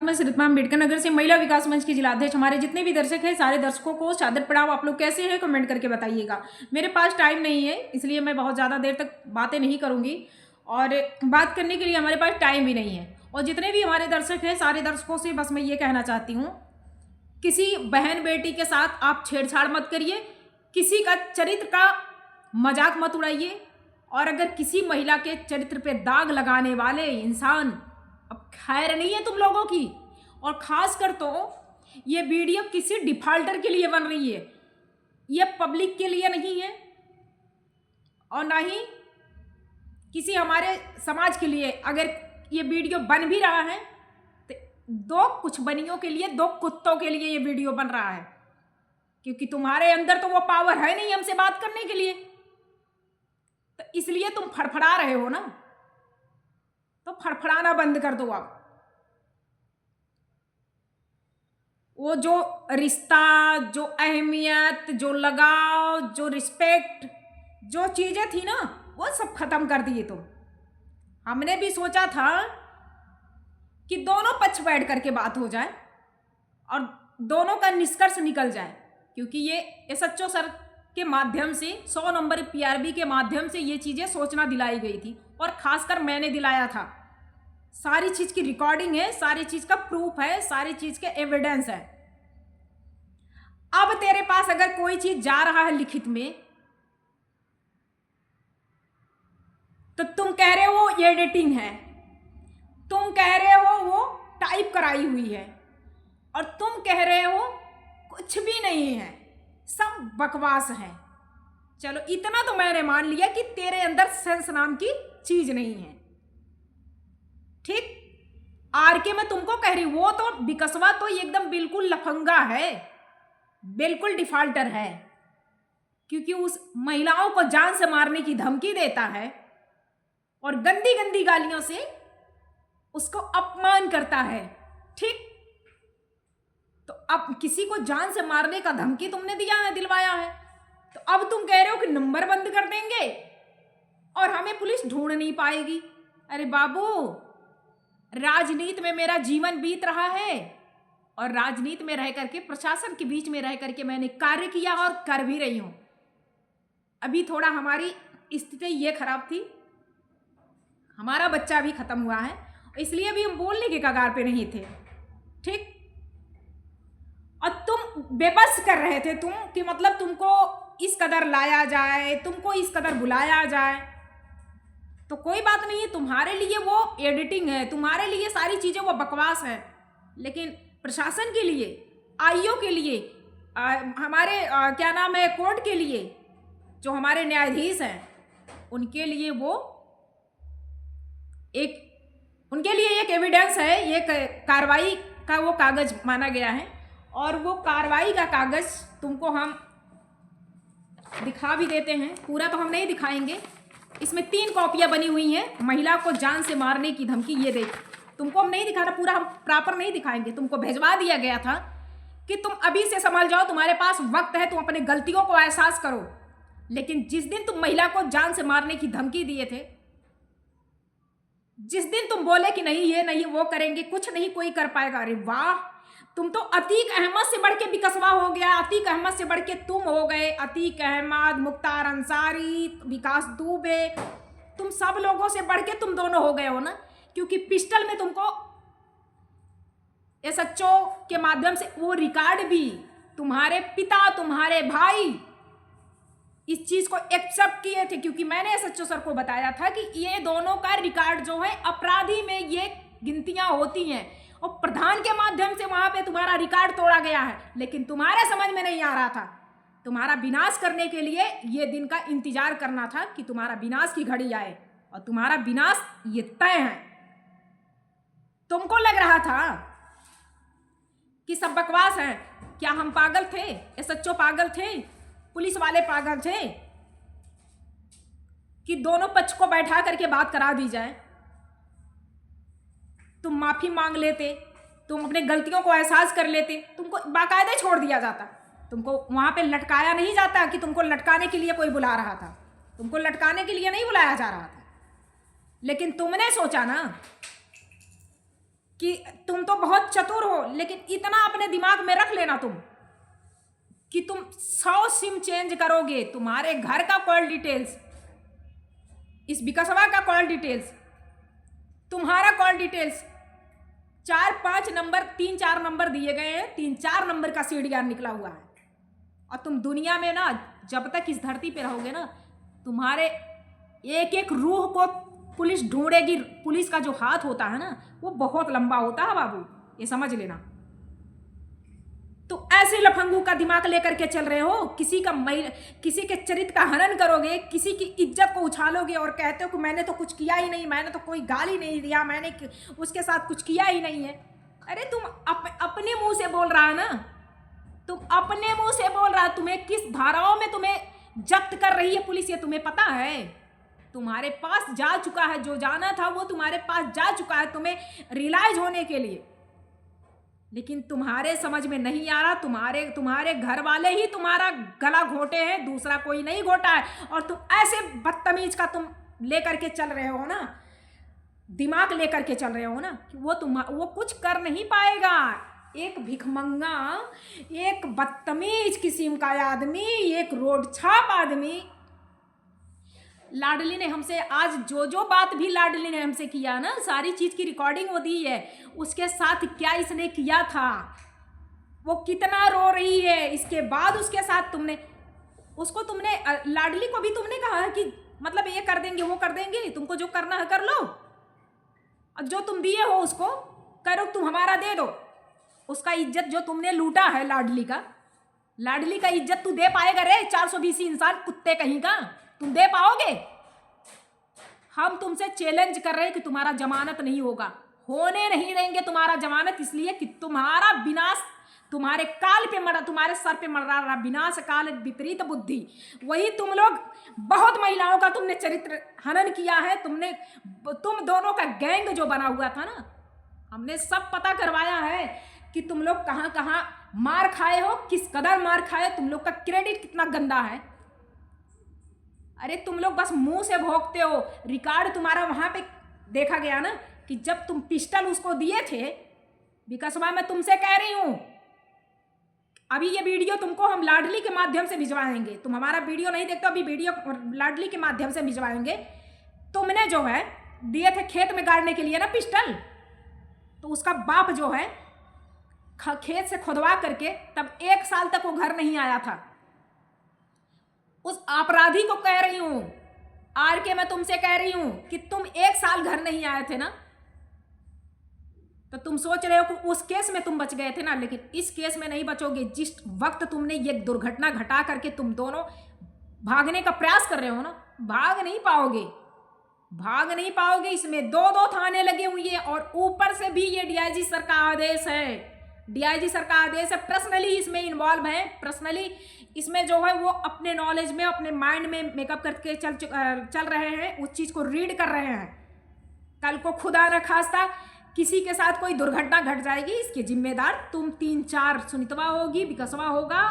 मैं श्रीमा अम्बेडकर नगर से महिला विकास मंच की जिलाध्यक्ष। हमारे जितने भी दर्शक हैं सारे दर्शकों को सादर प्रणाम। आप लोग कैसे हैं कमेंट करके बताइएगा। मेरे पास टाइम नहीं है इसलिए मैं बहुत ज़्यादा देर तक बातें नहीं करूँगी और बात करने के लिए हमारे पास टाइम भी नहीं है। और जितने भी हमारे दर्शक हैं सारे दर्शकों से बस मैं ये कहना चाहती हूँ, किसी बहन बेटी के साथ आप छेड़छाड़ मत करिए, किसी का चरित्र का मजाक मत उड़ाइए। और अगर किसी महिला के चरित्र पे दाग लगाने वाले इंसान, अब खैर नहीं है तुम लोगों की। और खासकर तो ये वीडियो किसी डिफाल्टर के लिए बन रही है, ये पब्लिक के लिए नहीं है और ना ही किसी हमारे समाज के लिए। अगर ये वीडियो बन भी रहा है तो दो कुछ बनियों के लिए, दो कुत्तों के लिए ये वीडियो बन रहा है, क्योंकि तुम्हारे अंदर तो वो पावर है नहीं हमसे बात करने के लिए, तो इसलिए तुम फड़फड़ा रहे हो ना, तो फड़फड़ाना बंद कर दो आप। वो जो रिश्ता, जो अहमियत, जो लगाव, जो रिस्पेक्ट, जो चीजें थी ना, वो सब खत्म कर दिए तुम। हमने भी सोचा था कि दोनों पक्ष बैठ करके बात हो जाए और दोनों का निष्कर्ष निकल जाए, क्योंकि ये एसएचओ सर के माध्यम से 100 नंबर पीआरबी के माध्यम से ये चीजें सोचना दिलाई गई थी और खासकर मैंने दिलाया था। सारी चीज की रिकॉर्डिंग है, सारी चीज का प्रूफ है, सारी चीज के एविडेंस है। अब तेरे पास अगर कोई चीज जा रहा है लिखित में तो तुम कह रहे हो वो एडिटिंग है, तुम कह रहे हो वो टाइप कराई हुई है, और तुम कह रहे हो कुछ भी नहीं है, सब बकवास है। चलो इतना तो मैंने मान लिया कि तेरे अंदर सेंस नाम की चीज नहीं है, ठीक। आर के मैं तुमको कह रही, वो तो बिकसवा तो एकदम बिल्कुल लफंगा है, बिल्कुल डिफाल्टर है, क्योंकि उस महिलाओं को जान से मारने की धमकी देता है और गंदी गंदी गालियों से उसको अपमान करता है, ठीक। तो अब किसी को जान से मारने का धमकी तुमने दिया है, दिलवाया है, तो अब तुम कह रहे हो कि नंबर बंद कर देंगे और हमें पुलिस ढूंढ नहीं पाएगी। अरे बाबू, राजनीति में मेरा जीवन बीत रहा है और राजनीति में रह करके, प्रशासन के बीच में रह करके मैंने कार्य किया और कर भी रही हूं। अभी थोड़ा हमारी स्थिति ये खराब थी, हमारा बच्चा भी खत्म हुआ है, इसलिए भी हम बोलने के कगार पे नहीं थे, ठीक। और तुम बेबस कर रहे थे तुम कि मतलब तुमको इस कदर लाया जाए, तुमको इस कदर बुलाया जाए, तो कोई बात नहीं है। तुम्हारे लिए वो एडिटिंग है, तुम्हारे लिए सारी चीजें वो बकवास है, लेकिन प्रशासन के लिए, आईओ के लिए, हमारे क्या नाम है, कोर्ट के लिए, जो हमारे न्यायाधीश हैं, उनके लिए वो एक, उनके लिए एक एविडेंस है, ये कार्रवाई का वो कागज माना गया है। और वो कार्रवाई का कागज तुमको हम दिखा भी देते हैं, पूरा तो हम नहीं दिखाएंगे। इसमें 3 कॉपियां बनी हुई हैं, महिला को जान से मारने की धमकी। ये देख, तुमको हम नहीं दिखाना, पूरा हम प्रॉपर नहीं दिखाएंगे। तुमको भेजवा दिया गया था कि तुम अभी से संभल जाओ, तुम्हारे पास वक्त है, तुम अपने गलतियों को एहसास करो। लेकिन जिस दिन तुम महिला को जान से मारने की धमकी दिए थे, जिस दिन तुम बोले कि नहीं ये नहीं वो करेंगे, कुछ नहीं कोई कर पाएगा, अरे वाह, तुम तो अतीक अहमद से बढ़ के बिकसवा हो गया, अतीक अहमद से बढ़ के तुम हो गए। अतीक अहमद, मुख्तार अंसारी, विकास दुबे, तुम सब लोगों से बढ़ के तुम दोनों हो गए हो ना, क्योंकि पिस्टल में तुमको एसएचओ के माध्यम से वो रिकॉर्ड भी तुम्हारे पिता, तुम्हारे भाई इस चीज को एक्सेप्ट किए थे, क्योंकि मैंने एसएचओ सर को बताया था कि ये दोनों का रिकॉर्ड जो है अपराधी में ये गिनतियां होती हैं, और प्रधान के माध्यम से वहां पे तुम्हारा रिकॉर्ड तोड़ा गया है। लेकिन तुम्हारे समझ में नहीं आ रहा था, तुम्हारा विनाश करने के लिए ये दिन का इंतजार करना था कि तुम्हारा विनाश की घड़ी आए, और तुम्हारा विनाश ये तय है। तुमको लग रहा था कि सब बकवास है, क्या हम पागल थे? एसएचओ पागल थे? पुलिस वाले पागल थे कि दोनों पक्ष को बैठा करके बात करा दी जाए? तुम माफी मांग लेते, तुम अपने गलतियों को एहसास कर लेते, तुमको बाकायदे छोड़ दिया जाता, तुमको वहां पे लटकाया नहीं जाता कि तुमको लटकाने के लिए कोई बुला रहा था, तुमको लटकाने के लिए नहीं बुलाया जा रहा था। लेकिन तुमने सोचा ना कि तुम तो बहुत चतुर हो, लेकिन इतना अपने दिमाग में रख लेना तुम कि तुम 100 सिम चेंज करोगे, तुम्हारे घर का कॉल डिटेल्स, इस बिकसवा का कॉल डिटेल्स, तुम्हारा कॉल डिटेल्स, 4-5 नंबर, 3-4 नंबर दिए गए हैं, 3-4 नंबर का सीडीआर निकला हुआ है। और तुम दुनिया में ना, जब तक इस धरती पे रहोगे ना, तुम्हारे एक एक रूह को पुलिस ढूंढेगी। पुलिस का जो हाथ होता है ना, वो बहुत लंबा होता है बाबू, ये समझ लेना। तो ऐसे लफंगू का दिमाग लेकर के चल रहे हो, किसी के चरित्र का हनन करोगे, किसी की इज्जत को उछालोगे और कहते हो कि मैंने तो कुछ किया ही नहीं, मैंने तो कोई गाली नहीं दिया, मैंने उसके साथ कुछ किया ही नहीं है। अरे तुम अपने मुंह से बोल रहा है ना, तुम अपने मुंह से बोल रहा है। तुम्हें किस धाराओं में तुम्हें जब्त कर रही है पुलिस, ये तुम्हें पता है? तुम्हारे पास जा चुका है, जो जाना था वो तुम्हारे पास जा चुका है तुम्हें रियलाइज होने के लिए, लेकिन तुम्हारे समझ में नहीं आ रहा। तुम्हारे घर वाले ही तुम्हारा गला घोटे हैं, दूसरा कोई नहीं घोटा है। और तुम ऐसे बदतमीज का तुम लेकर के चल रहे हो ना, दिमाग लेकर के चल रहे हो ना, कि वो कुछ कर नहीं पाएगा। एक भिखमंगा, एक बदतमीज किस्म का आदमी, एक रोड छाप आदमी। लाडली ने हमसे आज जो बात भी लाडली ने हमसे किया ना, सारी चीज की रिकॉर्डिंग वो दी है। उसके साथ क्या इसने किया था, वो कितना रो रही है, इसके बाद उसके साथ तुमने लाडली को भी तुमने कहा है कि मतलब ये कर देंगे, वो कर देंगे, तुमको जो करना है कर लो, और जो तुम दिए हो उसको करो, तुम हमारा दे दो। उसका इज्जत जो तुमने लूटा है लाडली का इज्जत तू दे पाएगा रे? 420 इंसान कुत्ते कहीं का, तुम दे पाओगे? हम तुमसे चैलेंज कर रहे हैं कि तुम्हारा जमानत नहीं होगा, होने नहीं देंगे तुम्हारा जमानत, इसलिए कि तुम्हारा विनाश तुम्हारे तुम्हारे सर पे मर रहा विनाश काल विपरीत बुद्धि। वही तुम लोग, बहुत महिलाओं का तुमने चरित्र हनन किया है। तुम दोनों का गैंग जो बना हुआ था ना, हमने सब पता करवाया है कि तुम लोग कहाँ कहाँ मार खाए हो, किस कदर मार खाए, तुम लोग का क्रेडिट कितना गंदा है। अरे तुम लोग बस मुंह से भोंकते हो। रिकॉर्ड तुम्हारा वहां पे देखा गया ना, कि जब तुम पिस्टल उसको दिए थे बिकसवा, मैं तुमसे कह रही हूं, अभी ये वीडियो तुमको हम लाडली के माध्यम से भिजवाएंगे। तुम हमारा वीडियो नहीं देखते, अभी वीडियो लाडली के माध्यम से भिजवाएंगे। तुमने जो है दिए थे खेत में गाड़ने के लिए ना पिस्टल, तो उसका बाप जो है खेत से खुदवा करके तब 1 साल तक वो घर नहीं आया था। उस अपराधी को कह रही हूं, आर के, मैं तुमसे कह रही हूं कि तुम 1 साल घर नहीं आए थे ना, तो तुम सोच रहे हो कि उस केस में तुम बच गए थे ना, लेकिन इस केस में नहीं बचोगे। जिस वक्त तुमने ये दुर्घटना घटा करके तुम दोनों भागने का प्रयास कर रहे हो ना, भाग नहीं पाओगे। इसमें 2-2 थाने लगे हुए हैं, और ऊपर से भी ये डीआईजी सर का आदेश है। पर्सनली इसमें इन्वॉल्व है, पर्सनली इसमें जो है वो अपने नॉलेज में, अपने माइंड में मेकअप करके चल रहे हैं, उस चीज को रीड कर रहे हैं। कल को खुदा न खास्ता किसी के साथ कोई दुर्घटना घट जाएगी, इसके जिम्मेदार तुम 3-4, सुनीतवा होगी, विकसवा होगा,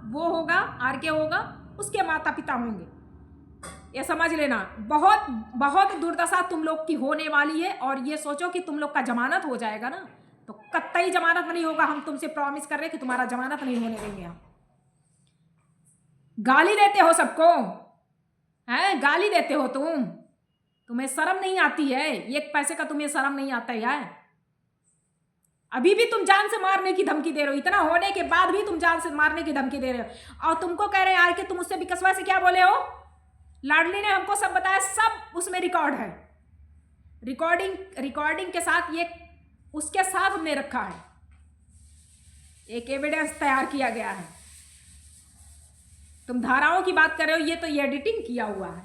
वो होगा, आर के होगा, उसके माता पिता होंगे। ये समझ लेना, बहुत बहुत दुर्दशा तुम लोग की होने वाली है। और ये सोचो कि तुम लोग का जमानत हो जाएगा ना, तो कतई जमानत नहीं होगा। हम तुमसे प्रॉमिस कर रहे हैं कि तुम्हारा जमानत नहीं होने देंगे हम। गाली देते हो सबको, हैं? गाली देते हो तुम्हें शर्म नहीं आती है? 1 पैसे का तुम्हें शर्म नहीं आता है यार? अभी भी तुम जान से मारने की धमकी दे रहे हो, इतना होने के बाद भी तुम जान से मारने की धमकी दे रहे हो। और तुमको कह रहे हैं यार कि तुम उससे बिकसवा से क्या बोले हो? लाडली ने हमको सब बताया, सब उसमें रिकॉर्ड है। रिकॉर्डिंग के साथ ये उसके साथ हमने रखा है, एक एविडेंस तैयार किया गया है। तुम धाराओं की बात कर रहे हो, ये तो ये एडिटिंग किया हुआ है।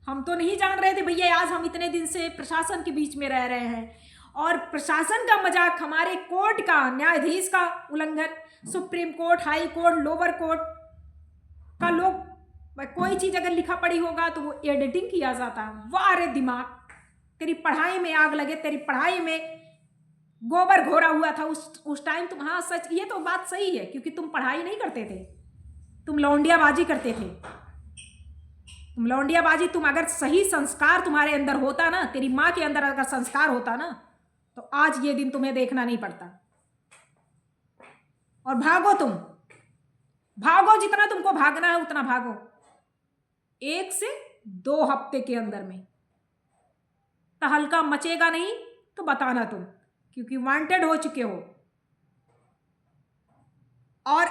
हम तो नहीं जान रहे थे भैया, आज हम इतने दिन से प्रशासन के बीच में रह रहे हैं, और प्रशासन का मजाक, हमारे कोर्ट का, न्यायाधीश का उल्लंघन, supreme court, high court, lower court का लोग, कोई चीज अगर लिखा पड़ी होगा तो वो एडिटिंग किया जाता है। वाह रे दिमाग, तेरी पढ़ाई में आग लगे, तेरी पढ़ाई में गोबर घोरा हुआ था उस टाइम तुम। हाँ सच, ये तो बात सही है, क्योंकि तुम पढ़ाई नहीं करते थे, तुम लौंडियाबाजी करते थे। तुम अगर सही संस्कार तुम्हारे अंदर होता ना, तेरी माँ के अंदर अगर संस्कार होता ना, तो आज ये दिन तुम्हें देखना नहीं पड़ता। और भागो, तुम भागो, जितना तुमको भागना है उतना भागो, 1 से 2 हफ्ते के अंदर में। तहलका मचेगा नहीं तो बताना तुम, क्योंकि वांटेड हो चुके हो। और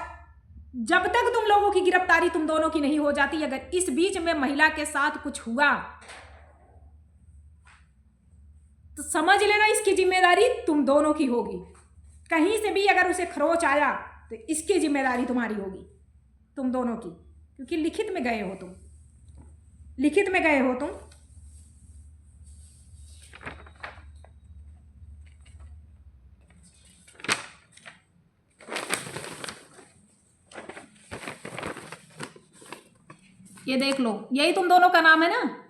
जब तक तुम लोगों की गिरफ्तारी तुम दोनों की नहीं हो जाती, अगर इस बीच में महिला के साथ कुछ हुआ तो समझ लेना इसकी जिम्मेदारी तुम दोनों की होगी। कहीं से भी अगर उसे खरोच आया तो इसकी जिम्मेदारी तुम्हारी होगी, तुम दोनों की, क्योंकि लिखित में गए हो तुम, लिखित में गए हो तुम। ये देख लो, यही तुम दोनों का नाम है ना।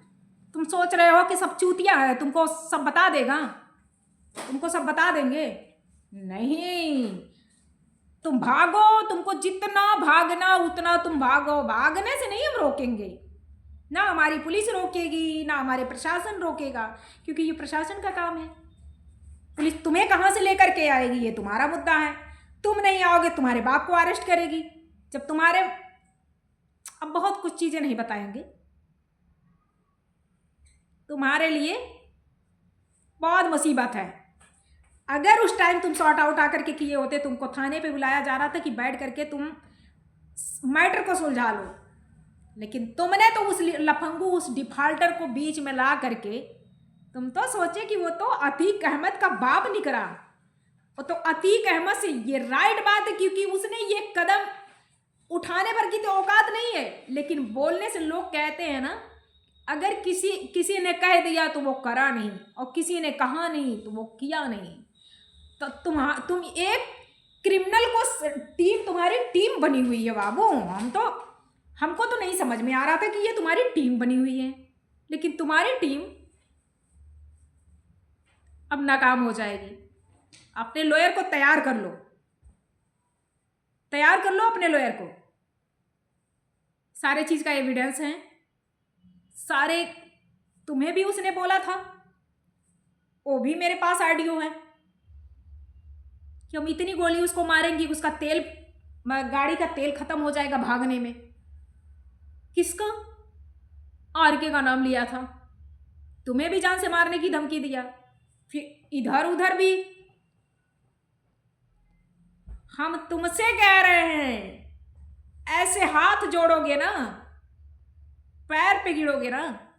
तुम सोच रहे हो कि सब चूतिया है, तुमको सब बता देगा, तुमको सब बता देंगे। नहीं, तुम भागो, तुमको जितना भागना उतना तुम भागो। भागने से नहीं हम रोकेंगे, ना हमारी पुलिस रोकेगी, ना हमारे प्रशासन रोकेगा, क्योंकि ये प्रशासन का काम है। पुलिस तुम्हें कहाँ से लेकर के आएगी ये तुम्हारा मुद्दा है। तुम नहीं आओगे, तुम्हारे बाप को अरेस्ट करेगी। जब तुम्हारे, अब बहुत कुछ चीजें नहीं बताएंगे, तुम्हारे लिए बहुत मुसीबत है। अगर उस टाइम तुम सॉर्ट आउट आकर के किए होते, तुमको थाने पे बुलाया जा रहा था कि बैठ करके तुम मैटर को सुलझा लो, लेकिन तुमने तो उस लफंगू, उस डिफाल्टर को बीच में ला करके, तुम तो सोचे कि वो तो अतीक अहमद का बाप निकला। वो तो अतीक अहमद से, ये राइट बात है, क्योंकि उसने ये कदम उठाने पर की तो औकात नहीं है, लेकिन बोलने से लोग कहते हैं ना, अगर किसी ने कह दिया तो वो करा नहीं, और किसी ने कहा नहीं तो वो किया नहीं। तो तुम एक क्रिमिनल को, टीम तुम्हारी टीम बनी हुई है बाबू। हमको तो नहीं समझ में आ रहा था कि ये तुम्हारी टीम बनी हुई है, लेकिन तुम्हारी टीम अब नाकाम हो जाएगी। अपने लॉयर को तैयार कर लो, तैयार कर लो अपने लॉयर को। सारे चीज का एविडेंस है, सारे, तुम्हें भी उसने बोला था, वो भी मेरे पास ऑडियो है कि हम इतनी गोली उसको मारेंगी, उसका तेल, गाड़ी का तेल खत्म हो जाएगा भागने में। किसका? आरके का नाम लिया था, तुम्हें भी जान से मारने की धमकी दिया। फिर इधर उधर भी हम तुमसे कह रहे हैं, ऐसे हाथ जोड़ोगे ना, पैर पे गिरोगे ना,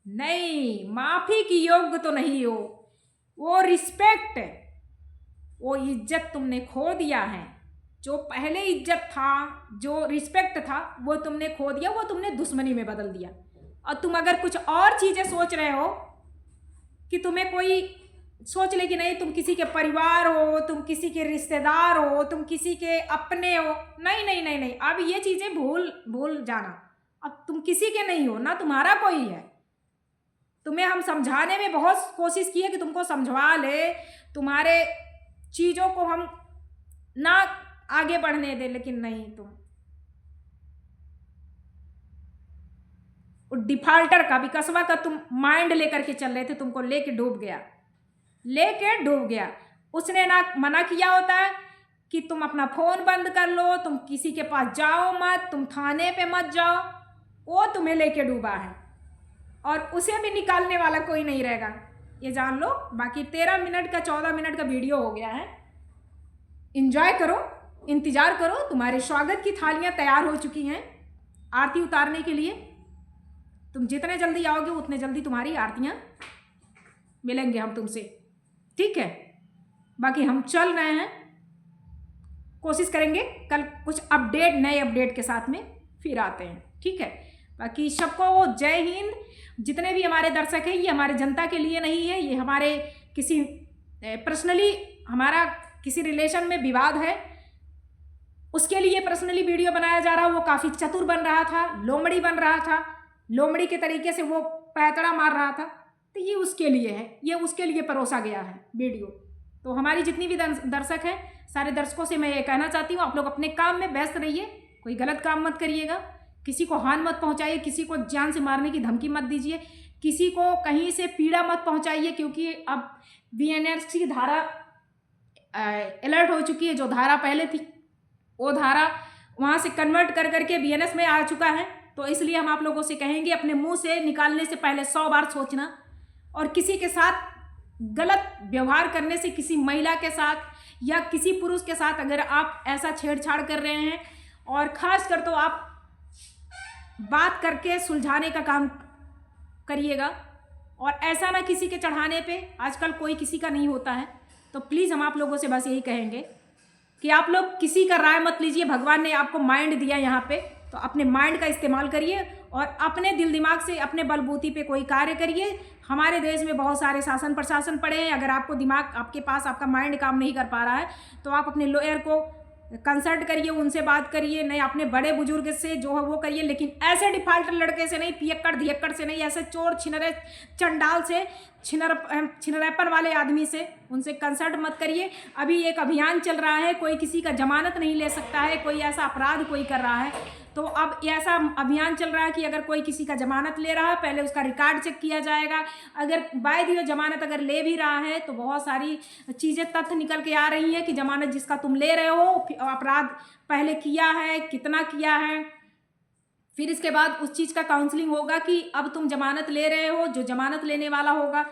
नहीं, माफी की योग्य तो नहीं हो। वो रिस्पेक्ट, वो इज्जत तुमने खो दिया है। जो पहले इज्जत था, जो रिस्पेक्ट था, वो तुमने खो दिया, वो तुमने दुश्मनी में बदल दिया। और तुम अगर कुछ और चीजें सोच रहे हो कि तुम्हें कोई सोच ले कि नहीं, तुम किसी के परिवार हो, तुम किसी के रिश्तेदार हो, तुम किसी के अपने हो, नहीं नहीं नहीं नहीं, अब ये चीजें भूल जाना। अब तुम किसी के नहीं हो, ना तुम्हारा कोई है। तुम्हें हम समझाने में बहुत कोशिश की है कि तुमको समझवा ले, तुम्हारे चीजों को हम ना आगे बढ़ने दे, लेकिन नहीं, तुम डिफाल्टर का, विकसवा का तुम माइंड लेकर के चल रहे थे, तुमको लेके डूब गया। उसने ना मना किया होता है कि तुम अपना फोन बंद कर लो, तुम किसी के पास जाओ मत, तुम थाने पे मत जाओ, वो तुम्हें लेके डूबा है, और उसे भी निकालने वाला कोई नहीं रहेगा, ये जान लो। बाकी 13 मिनट का 14 मिनट का वीडियो हो गया है, इंजॉय करो, इंतजार करो। तुम्हारे स्वागत की थालियां तैयार हो चुकी हैं आरती उतारने के लिए। तुम जितने जल्दी आओगे उतने जल्दी तुम्हारी आरतियां मिलेंगे हम तुमसे, ठीक है। बाकी हम चल रहे हैं, कोशिश करेंगे कल कुछ अपडेट, नए अपडेट के साथ में फिर आते हैं, ठीक है। बाकी सबको जय हिंद। जितने भी हमारे दर्शक हैं, ये हमारे जनता के लिए नहीं है, ये हमारे किसी पर्सनली, हमारा किसी रिलेशन में विवाद है, उसके लिए पर्सनली वीडियो बनाया जा रहा है। वो काफ़ी चतुर बन रहा था, लोमड़ी बन रहा था, लोमड़ी के तरीके से वो पैतड़ा मार रहा था, तो ये उसके लिए है, ये उसके लिए परोसा गया है वीडियो। तो हमारी जितनी भी दर्शक हैं, सारे दर्शकों से मैं ये कहना चाहती हूँ, आप लोग अपने काम में व्यस्त रहिए, कोई गलत काम मत करिएगा, किसी को हानि मत पहुँचाइए, किसी को जान से मारने की धमकी मत दीजिए, किसी को कहीं से पीड़ा मत पहुंचाइए, क्योंकि अब बीएनएस की धारा अलर्ट हो चुकी है। जो धारा पहले थी वो धारा वहाँ से कन्वर्ट कर करके बीएनएस में आ चुका है। तो इसलिए हम आप लोगों से कहेंगे अपने मुंह से निकालने से पहले 100 बार सोचना, और किसी के साथ गलत व्यवहार करने से, किसी महिला के साथ या किसी पुरुष के साथ अगर आप ऐसा छेड़छाड़ कर रहे हैं, और ख़ास कर तो आप बात करके सुलझाने का काम करिएगा, और ऐसा ना किसी के चढ़ाने पे, आजकल कोई किसी का नहीं होता है। तो प्लीज़ हम आप लोगों से बस यही कहेंगे कि आप लोग किसी का राय मत लीजिए। भगवान ने आपको माइंड दिया यहाँ पे, तो अपने माइंड का इस्तेमाल करिए और अपने दिल दिमाग से, अपने बलबूती पे कोई कार्य करिए। हमारे देश में बहुत सारे शासन प्रशासन पड़े हैं। अगर आपको दिमाग, आपके पास आपका माइंड काम नहीं कर पा रहा है, तो आप अपने लॉयर को कंसल्ट करिए, उनसे बात करिए, नहीं अपने बड़े बुजुर्ग से जो है वो करिए, लेकिन ऐसे डिफाल्टर लड़के से नहीं, पियक्कड़ धियक्कड़ से नहीं, ऐसे चोर छिनरे चंडाल से, छिनरैपन वाले आदमी से उनसे कंसल्ट मत करिए। अभी एक अभियान चल रहा है, कोई किसी का जमानत नहीं ले सकता है, कोई ऐसा अपराध कोई कर रहा है, तो अब ऐसा अभियान चल रहा है कि अगर कोई किसी का जमानत ले रहा है, पहले उसका रिकॉर्ड चेक किया जाएगा। अगर बाय दी जमानत अगर ले भी रहा है, तो बहुत सारी चीज़ें तथ्य निकल के आ रही हैं कि जमानत जिसका तुम ले रहे हो अपराध पहले किया है, कितना किया है। फिर इसके बाद उस चीज़ का काउंसलिंग होगा कि अब तुम जमानत ले रहे हो, जो जमानत लेने वाला होगा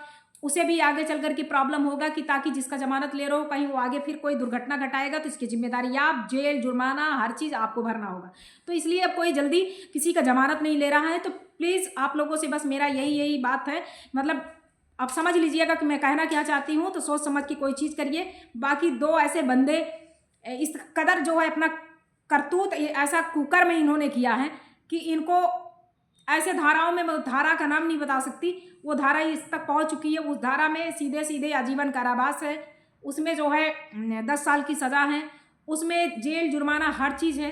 उसे भी आगे चल कर के प्रॉब्लम होगा कि ताकि जिसका जमानत ले रहे हो कहीं वो आगे फिर कोई दुर्घटना घटाएगा तो इसकी जिम्मेदारी आप, जेल, जुर्माना, हर चीज़ आपको भरना होगा। तो इसलिए अब कोई जल्दी किसी का जमानत नहीं ले रहा है। तो प्लीज़ आप लोगों से बस मेरा यही बात है, मतलब आप समझ लीजिएगा कि मैं कहना क्या चाहती हूँ। तो सोच समझ के कोई चीज़ करिए। बाकी दो ऐसे बंदे इस कदर जो है अपना करतूत ऐसा कुकर में इन्होंने किया है कि इनको ऐसे धाराओं में, मैं धारा का नाम नहीं बता सकती, वो धारा इस तक पहुंच चुकी है। उस धारा में सीधे सीधे आजीवन कारावास है, उसमें जो है 10 साल की सज़ा है, उसमें जेल, जुर्माना, हर चीज़ है।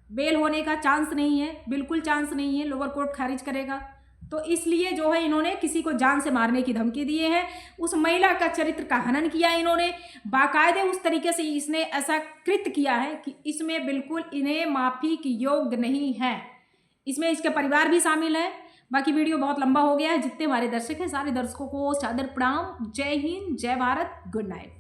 बेल होने का चांस नहीं है, बिल्कुल चांस नहीं है, लोअर कोर्ट खारिज करेगा। तो इसलिए जो है इन्होंने किसी को जान से मारने की धमकी दिए है। उस महिला का चरित्र का हनन किया इन्होंने, बाकायदे उस तरीके से इसने ऐसा कृत्य किया है कि इसमें बिल्कुल इन्हें माफ़ी की योग्य नहीं है। इसमें इसके परिवार भी शामिल है। बाकी वीडियो बहुत लंबा हो गया है। जितने हमारे दर्शक हैं सारे दर्शकों को सादर प्रणाम। जय हिंद, जय भारत, गुड नाइट।